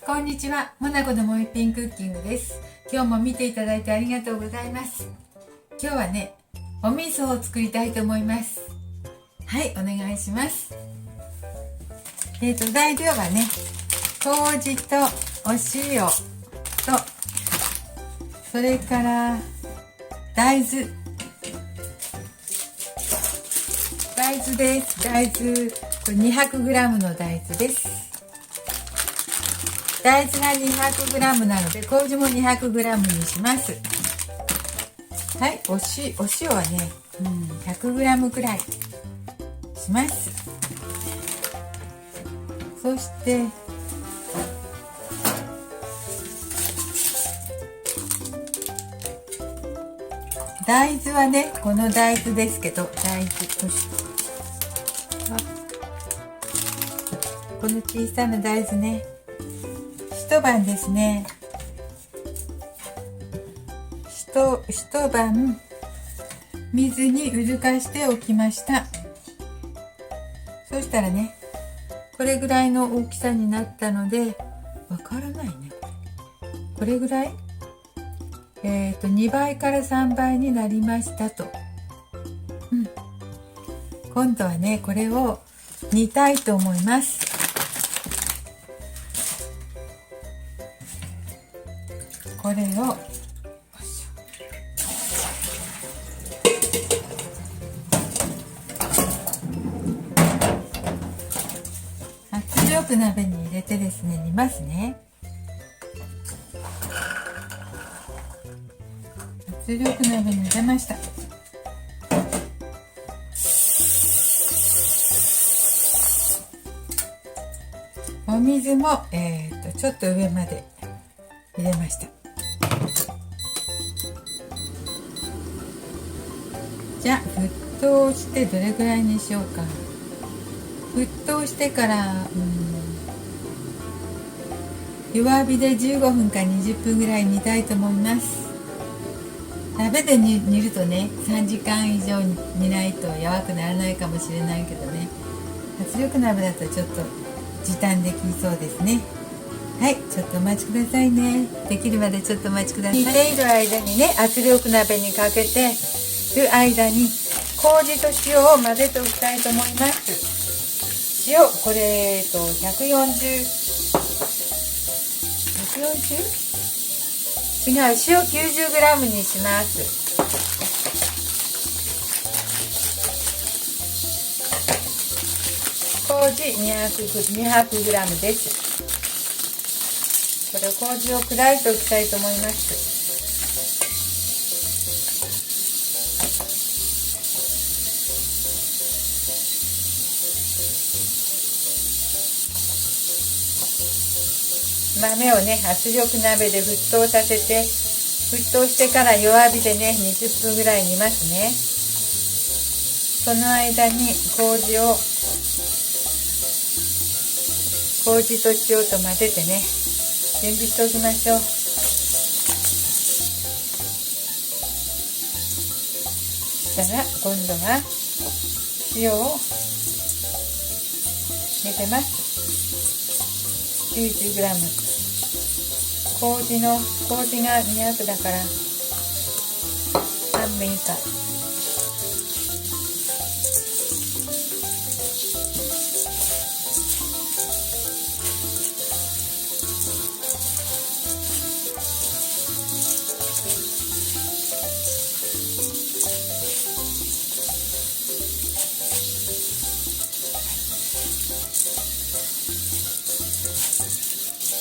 こんにちは、モナコのもう一品クッキングです。今日も見ていただいてありがとうございます。今日はね、お味噌を作りたいと思います。はい、お願いします。材料はね、麹とお塩と、それから大豆です。大豆、これ 200g の大豆です。大豆が 200g なので麹も 200g にします。はい、お塩はね、100g くらいします。そして大豆はね、この大豆ですけど、この小さな大豆ね、一晩ですね、一晩水にうずかしておきました。そしたらね、これぐらいの大きさになったので、わからないね、これぐらい、2倍から3倍になりましたと。今度はね、これを煮たいと思います。これを圧力鍋に入れてですね、煮ますね。圧力鍋に入れました。お水も、ちょっと上まで入れました。じゃあ沸騰してどれぐらいにしようか。沸騰してから弱火で15分か20分ぐらい煮たいと思います。鍋で煮るとね、3時間以上煮ないとやわくならないかもしれないけどね、圧力鍋だとちょっと時短できそうですね。はい、ちょっとお待ちくださいね。できるまでちょっとお待ちください。煮ている間にね、圧力鍋にかけてる間に麹と塩を混ぜておきたいと思います。塩、これ違う、塩 90g にします。麹 200g です。これを麹を砕いておきたいと思います。豆をね、圧力鍋で沸騰させて、沸騰してから弱火でね、20分ぐらい煮ますね。その間に麹と塩と混ぜてね、準備しておきましょう。そしたら今度は塩を入れます。90g。麹が200だから半分以下。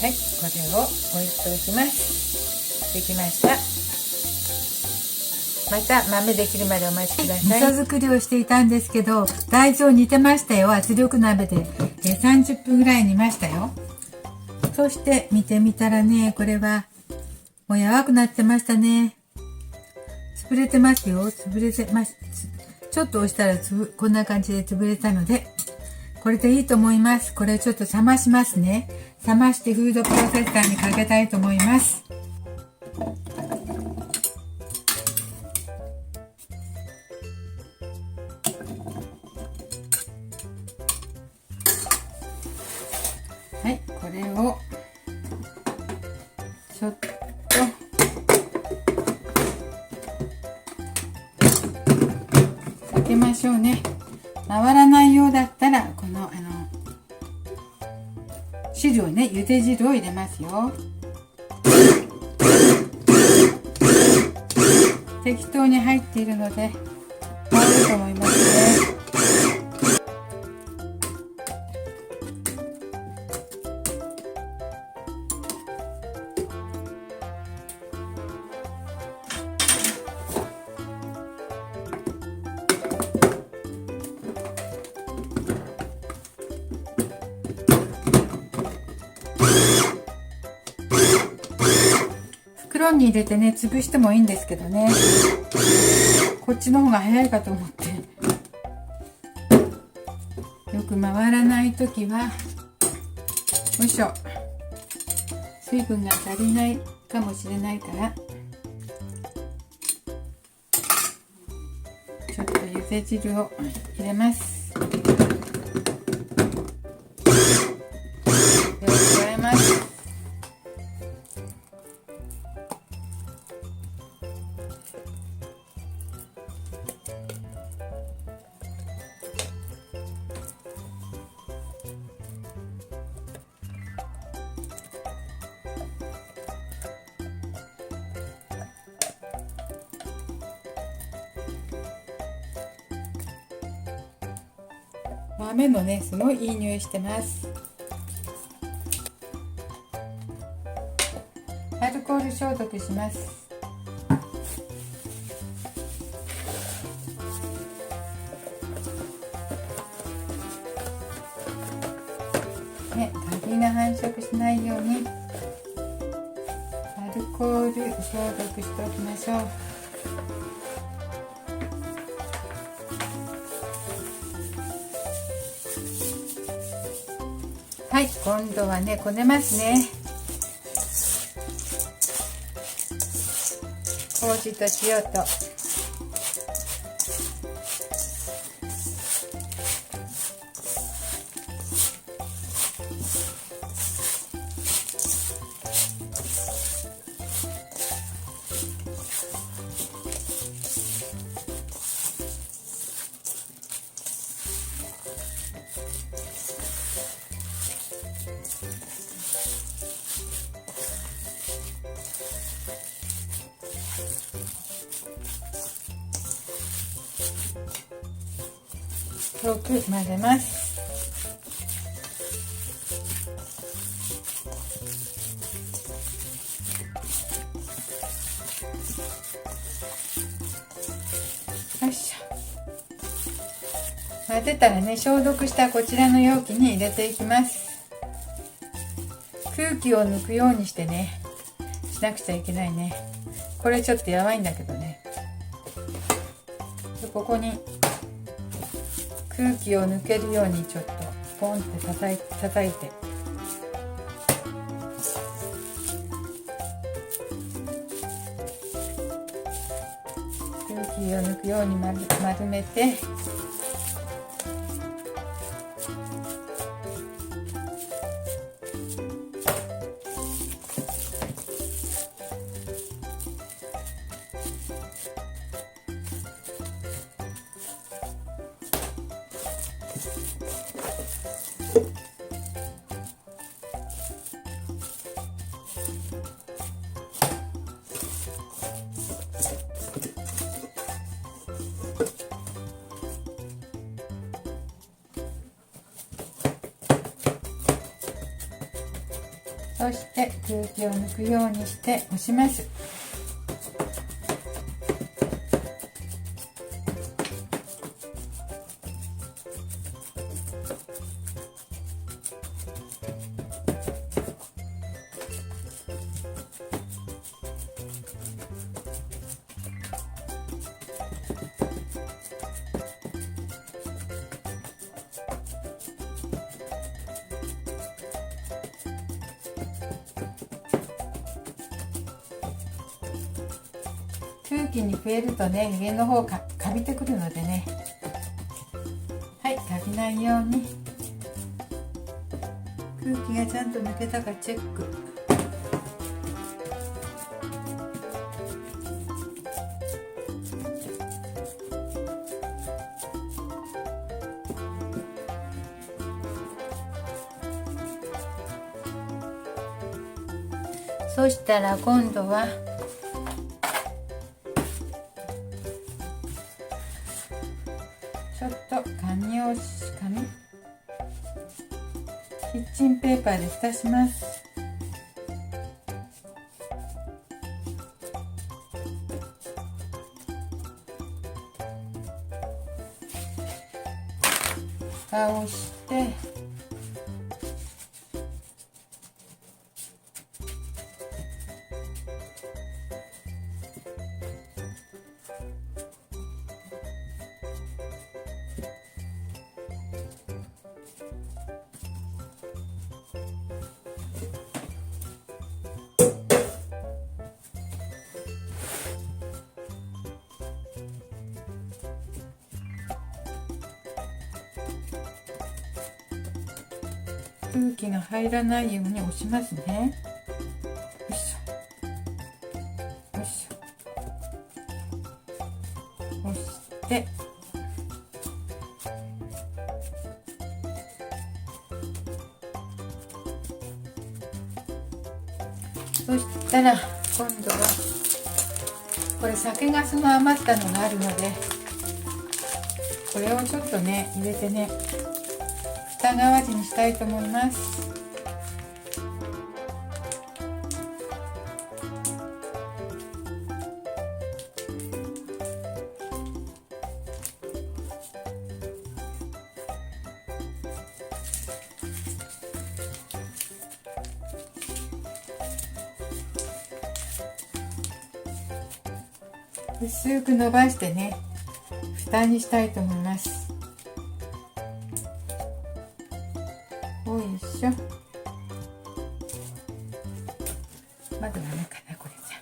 はい、これを置いておきます。できました。また豆できるまでお待ちください。味噌作りをしていたんですけど、大豆を煮てましたよ。圧力鍋で30分ぐらい煮ましたよ。そして見てみたらね、これはもうやわくなってましたね。潰れてますよ。潰れてます。ちょっと押したらこんな感じで潰れたので、これでいいと思います。これちょっと冷ましますね。冷ましてフードプロセッサーにかけたいと思います。はい、これを回らないようだったらこの汁をね、茹で汁を入れますよ。適当に入っているので回ると思いますね。袋に入れてね、潰してもいいんですけどね、こっちの方が早いかと思って。よく回らないときは、よいしょ、水分が足りないかもしれないから、ちょっと茹で汁を入れます。で加えます。豆もね、すごいいい匂いしてます。アルコール消毒します。ね、カビが繁殖しないようにアルコール消毒しておきましょう。はい、今度はね、こねますね。麹と塩とよく混ぜます。よいしょ。混ぜたらね、消毒したこちらの容器に入れていきます。空気を抜くようにしてね、しなくちゃいけないね。これちょっとやばいんだけどね。でここに空気を抜けるようにちょっとポンって叩いて、空気を抜くように丸めて、そして空気を抜くようにして押します。空気に触れるとね、上の方かびてくるのでね、はい、かびないように空気がちゃんと抜けたかチェック。そしたら今度はちょっと紙キッチンペーパーで蓋します。蓋をして空気が入らないように押しますね。よいしょよいしょ。押してそしたら今度はこれ酒粕の余ったのがあるので、これをちょっとね入れてね、蓋代わりにしたいと思います。薄く伸ばしてね、蓋にしたいと思います。よいしょ。まだダメかなこれじゃ。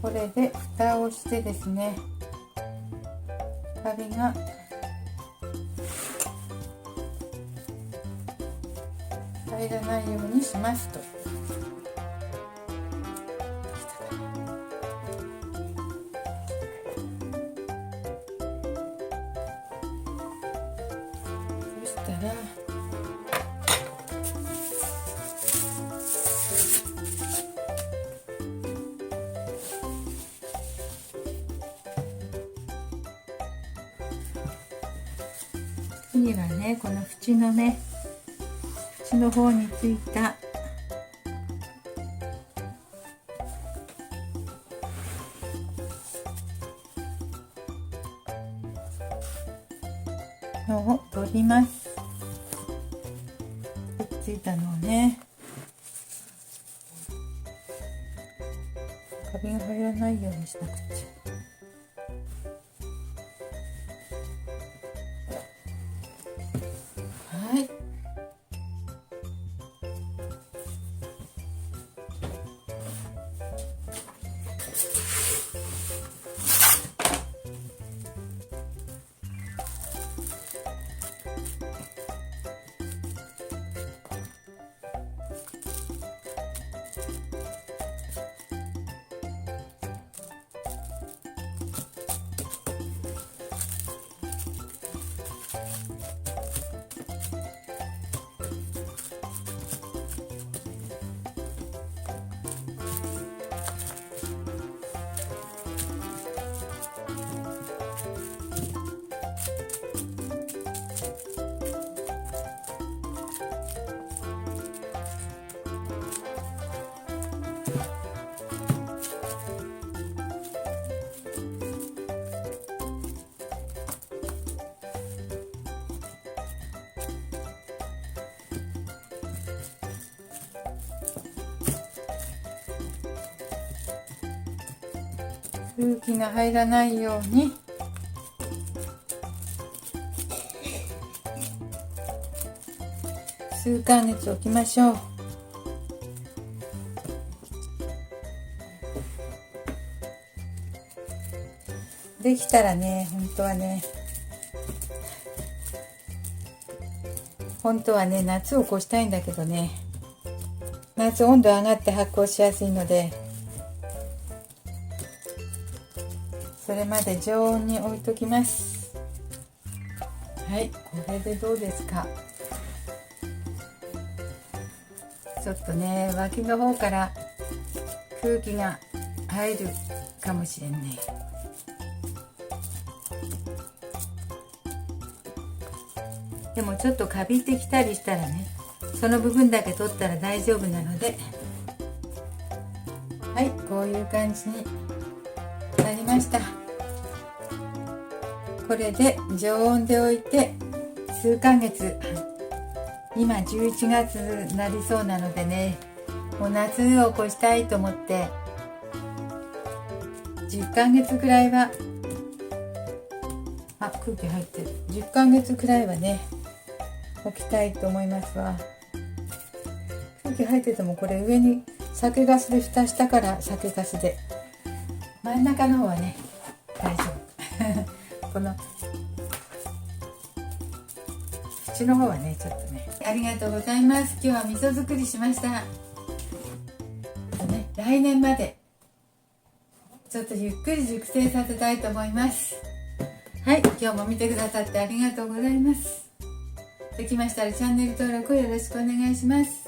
これで蓋をしてですね、カビが入らないようにしますと。そしたら次はね、この縁のね、縁の方についたのを取ります。くっついたのをね、カビが入らないようにしなくちゃ。はい。空気が入らないように数ヶ月置きましょう。できたらね、本当はね夏を越したいんだけどね、夏温度上がって発酵しやすいので、それまで常温に置いときます。はい、これでどうですか。ちょっとね脇の方から空気が入るかもしれんね。でもちょっとカビてきたりしたらね、その部分だけ取ったら大丈夫なので、はい、こういう感じになりました。これで常温で置いて数ヶ月、今11月になりそうなのでね、もう夏を越したいと思って10ヶ月くらいは、空気入ってる、10ヶ月くらいはね置きたいと思いますわ。空気入っててもこれ上に酒粕で蓋したから酒粕で、真ん中の方はね大丈夫この縁の方はねちょっとね。ありがとうございます。今日は味噌作りしました。ね、来年までちょっとゆっくり熟成させたいと思います。はい、今日も見てくださってありがとうございます。できましたらチャンネル登録をよろしくお願いします。